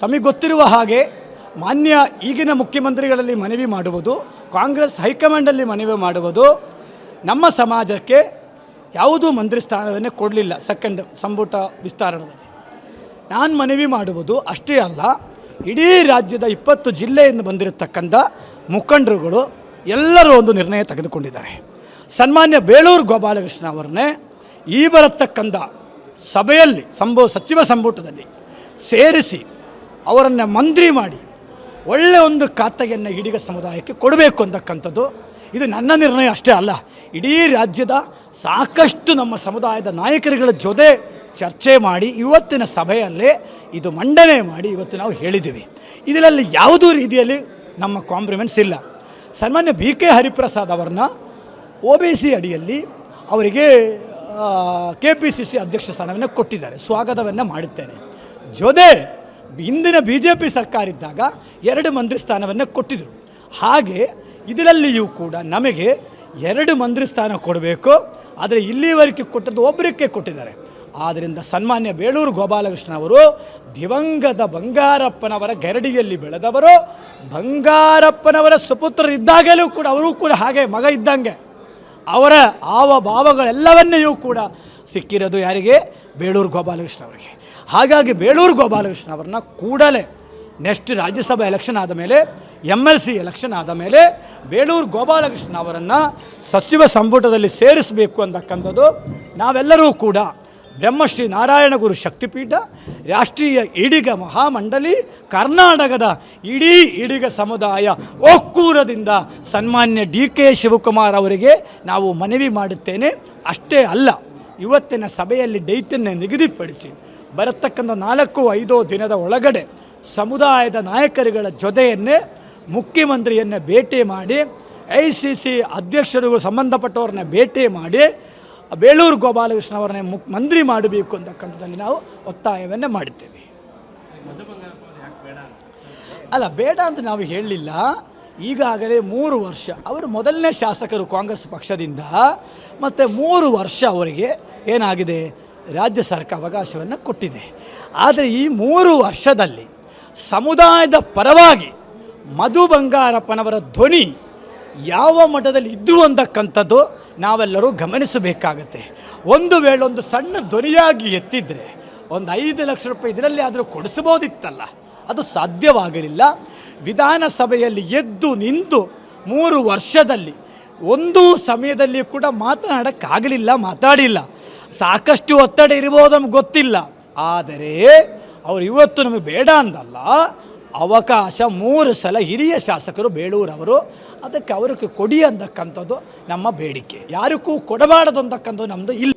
ತಮಗೆ ಗೊತ್ತಿರುವ ಹಾಗೆ ಮಾನ್ಯ ಈಗಿನ ಮುಖ್ಯಮಂತ್ರಿಗಳಲ್ಲಿ ಮನವಿ ಮಾಡುವುದು, ಕಾಂಗ್ರೆಸ್ ಹೈಕಮಾಂಡಲ್ಲಿ ಮನವಿ ಮಾಡುವುದು, ನಮ್ಮ ಸಮಾಜಕ್ಕೆ ಯಾವುದೂ ಮಂತ್ರಿ ಸ್ಥಾನವನ್ನೇ ಕೊಡಲಿಲ್ಲ ಸೆಕೆಂಡ್ ಸಂಪುಟ ವಿಸ್ತರಣೆಯಲ್ಲಿ. ನಾನು ಮನವಿ ಮಾಡುವುದು ಅಷ್ಟೇ ಅಲ್ಲ, ಇಡೀ ರಾಜ್ಯದ 20 ಜಿಲ್ಲೆಯಿಂದ ಬಂದಿರತಕ್ಕಂಥ ಮುಖಂಡರುಗಳು ಎಲ್ಲರೂ ಒಂದು ನಿರ್ಣಯ ತೆಗೆದುಕೊಂಡಿದ್ದಾರೆ. ಸನ್ಮಾನ್ಯ ಬೇಳೂರು ಗೋಪಾಲಕೃಷ್ಣ ಅವರನ್ನೇ ಈ ಬರತಕ್ಕಂಥ ಸಭೆಯಲ್ಲಿ ಸಚಿವ ಸಂಪುಟದಲ್ಲಿ ಸೇರಿಸಿ ಅವರನ್ನು ಮಂತ್ರಿ ಮಾಡಿ ಒಳ್ಳೆಯ ಒಂದು ಖಾತೆಯನ್ನು ಈಡಿಗ ಸಮುದಾಯಕ್ಕೆ ಕೊಡಬೇಕು ಅಂತಕ್ಕಂಥದ್ದು ಇದು ನನ್ನ ನಿರ್ಣಯ ಅಷ್ಟೇ ಅಲ್ಲ, ಇಡೀ ರಾಜ್ಯದ ಸಾಕಷ್ಟು ನಮ್ಮ ಸಮುದಾಯದ ನಾಯಕರುಗಳ ಜೊತೆ ಚರ್ಚೆ ಮಾಡಿ ಇವತ್ತಿನ ಸಭೆಯಲ್ಲೇ ಇದು ಮಂಡನೆ ಮಾಡಿ ಇವತ್ತು ನಾವು ಹೇಳಿದ್ದೀವಿ. ಇದರಲ್ಲಿ ಯಾವುದೂ ರೀತಿಯಲ್ಲಿ ನಮ್ಮ ಕಾಂಪ್ರಮೈಸ್ ಇಲ್ಲ. ಸನ್ಮಾನ್ಯ BK ಹರಿಪ್ರಸಾದ್ ಅವರನ್ನ OBC ಅಡಿಯಲ್ಲಿ ಅವರಿಗೆ KPCC ಅಧ್ಯಕ್ಷ ಸ್ಥಾನವನ್ನು ಕೊಟ್ಟಿದ್ದಾರೆ, ಸ್ವಾಗತವನ್ನು ಮಾಡುತ್ತೇನೆ. ಜೊತೆ ಹಿಂದಿನ BJP ಸರ್ಕಾರ ಇದ್ದಾಗ 2 ಮಂತ್ರಿ ಸ್ಥಾನವನ್ನು ಕೊಟ್ಟಿದ್ದರು. ಹಾಗೆ ಇದರಲ್ಲಿಯೂ ಕೂಡ ನಮಗೆ 2 ಮಂತ್ರಿ ಸ್ಥಾನ ಕೊಡಬೇಕು, ಆದರೆ ಇಲ್ಲಿವರೆಗೆ ಕೊಟ್ಟದ್ದು ಒಬ್ಬರಿಗೆ ಕೊಟ್ಟಿದ್ದಾರೆ. ಆದ್ದರಿಂದ ಸನ್ಮಾನ್ಯ ಬೇಳೂರು ಗೋಪಾಲಕೃಷ್ಣ ಅವರು ದಿವಂಗತ ಬಂಗಾರಪ್ಪನವರ ಗರಡಿಯಲ್ಲಿ ಬೆಳೆದವರು, ಬಂಗಾರಪ್ಪನವರ ಸುಪುತ್ರರಿದ್ದಾಗಲೂ ಕೂಡ ಅವರು ಕೂಡ ಹಾಗೆ ಮಗ ಇದ್ದಂಗೆ ಅವರ ಭಾವಗಳೆಲ್ಲವನ್ನೆಯೂ ಕೂಡ ಸಿಕ್ಕಿರೋದು ಯಾರಿಗೆ? ಬೇಳೂರು ಗೋಪಾಲಕೃಷ್ಣ ಅವರಿಗೆ. ಹಾಗಾಗಿ ಬೇಳೂರು ಗೋಪಾಲಕೃಷ್ಣ ಅವರನ್ನ ಕೂಡಲೇ ನೆಕ್ಸ್ಟ್ ರಾಜ್ಯಸಭಾ ಎಲೆಕ್ಷನ್ ಆದ ಮೇಲೆ, MLC ಎಲೆಕ್ಷನ್ ಆದ ಮೇಲೆ ಬೇಳೂರು ಗೋಪಾಲಕೃಷ್ಣ ಅವರನ್ನು ಸಚಿವ ಸಂಪುಟದಲ್ಲಿ ಸೇರಿಸಬೇಕು ಅಂತಕ್ಕಂಥದ್ದು ನಾವೆಲ್ಲರೂ ಕೂಡ ಬ್ರಹ್ಮಶ್ರೀ ನಾರಾಯಣಗುರು ಶಕ್ತಿಪೀಠ, ರಾಷ್ಟ್ರೀಯ ಈಡಿಗ ಮಹಾಮಂಡಲಿ, ಕರ್ನಾಟಕದ ಇಡೀ ಈಡಿಗ ಸಮುದಾಯ ಒಕ್ಕೂರದಿಂದ ಸನ್ಮಾನ್ಯ DK ಶಿವಕುಮಾರ್ ಅವರಿಗೆ ನಾವು ಮನವಿ ಮಾಡುತ್ತೇನೆ. ಅಷ್ಟೇ ಅಲ್ಲ, ಇವತ್ತಿನ ಸಭೆಯಲ್ಲಿ ಡೇಟನ್ನು ನಿಗದಿಪಡಿಸಿ ಬರತಕ್ಕಂಥ 4-5 ದಿನದ ಒಳಗಡೆ ಸಮುದಾಯದ ನಾಯಕರುಗಳ ಜೊತೆಯನ್ನೇ ಮುಖ್ಯಮಂತ್ರಿಯನ್ನು ಭೇಟಿ ಮಾಡಿ, ICC ಅಧ್ಯಕ್ಷರಿಗೂ ಸಂಬಂಧಪಟ್ಟವ್ರನ್ನ ಭೇಟಿ ಮಾಡಿ ಬೇಳೂರು ಗೋಪಾಲಕೃಷ್ಣ ಅವರನ್ನೇ ಮಂತ್ರಿ ಮಾಡಬೇಕು ಅಂತಕ್ಕಂಥದ್ದಲ್ಲಿ ನಾವು ಒತ್ತಾಯವನ್ನು ಮಾಡುತ್ತೇವೆ. ಅಲ್ಲ, ಬೇಡ ಅಂತ ನಾವು ಹೇಳಲಿಲ್ಲ. ಈಗಾಗಲೇ 3 ವರ್ಷ ಅವರು ಮೊದಲನೇ ಶಾಸಕರು ಕಾಂಗ್ರೆಸ್ ಪಕ್ಷದಿಂದ, ಮತ್ತು 3 ವರ್ಷ ಅವರಿಗೆ ಏನಾಗಿದೆ, ರಾಜ್ಯ ಸರ್ಕಾರ ಅವಕಾಶವನ್ನು ಕೊಟ್ಟಿದೆ. ಆದರೆ ಈ 3 ವರ್ಷದಲ್ಲಿ ಸಮುದಾಯದ ಪರವಾಗಿ ಮಧು ಬಂಗಾರಪ್ಪನವರ ಧ್ವನಿ ಯಾವ ಮಟ್ಟದಲ್ಲಿ ಇದ್ದರು ಅಂತಕ್ಕಂಥದ್ದು ನಾವೆಲ್ಲರೂ ಗಮನಿಸಬೇಕಾಗತ್ತೆ. ಒಂದು ವೇಳೆ ಒಂದು ಸಣ್ಣ ಧ್ವನಿಯಾಗಿ ಎತ್ತಿದರೆ ಒಂದು 5 ಲಕ್ಷ ರೂಪಾಯಿ ಇದರಲ್ಲಿ ಆದರೂ ಕೊಡಿಸ್ಬೋದಿತ್ತಲ್ಲ, ಅದು ಸಾಧ್ಯವಾಗಲಿಲ್ಲ. ವಿಧಾನಸಭೆಯಲ್ಲಿ ಎದ್ದು ನಿಂತು 3 ವರ್ಷದಲ್ಲಿ ಒಂದು ಸಮಯದಲ್ಲಿ ಕೂಡ ಮಾತನಾಡೋಕ್ಕಾಗಲಿಲ್ಲ, ಮಾತಾಡಿಲ್ಲ. ಸಾಕಷ್ಟು ಒತ್ತಡ ಇರ್ಬೋದು, ನಮ್ಗೆ ಗೊತ್ತಿಲ್ಲ. ಆದರೆ ಅವರು ಇವತ್ತು ನಮಗೆ ಬೇಡ ಅಂದಲ್ಲ, ಅವಕಾಶ 3 ಸಲ ಹಿರಿಯ ಶಾಸಕರು ಬೇಳೂರವರು, ಅದಕ್ಕೆ ಅವ್ರಿಗೆ ಕೊಡಿ ಅಂತಕ್ಕಂಥದ್ದು ನಮ್ಮ ಬೇಡಿಕೆ. ಯಾರಿಗೂ ಕೊಡಬಾರದು ಅಂತಕ್ಕಂಥದ್ದು ನಮ್ಮದು ಇಲ್ಲ.